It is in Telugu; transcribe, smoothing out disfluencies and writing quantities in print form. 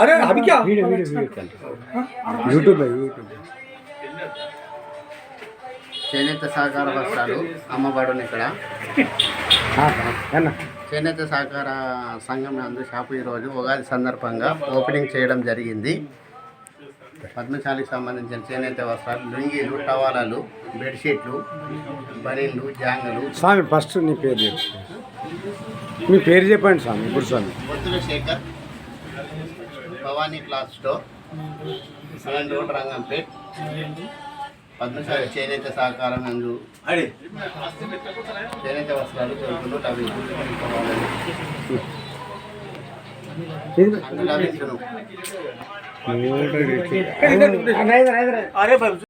अरे अभी क्या यूट्यूब है చేనేత సహకార వస్త్రాలు అమ్మబడును ఇక్కడ చేనేత సహకార సంఘం నందు షాపు ఈరోజు ఉగాది సందర్భంగా ఓపెనింగ్ చేయడం జరిగింది. పద్మశాలికి సంబంధించిన చేనేత వస్త్రాలు, లుంగీలు, టవాలాలు, బెడ్షీట్లు, బనీళ్ళు, జాంగలు. స్వామి ఫస్ట్ నీ పేరు చెప్పు, మీ పేరు చెప్పండి స్వామి. ఇప్పుడు Swami Bothula Shekar, Bhavani cloth store, seven road, Rangampet. Padmashali చేనేత సహకారం నందు చేనేత వస్త్రాలు దొరుకులు లభించును.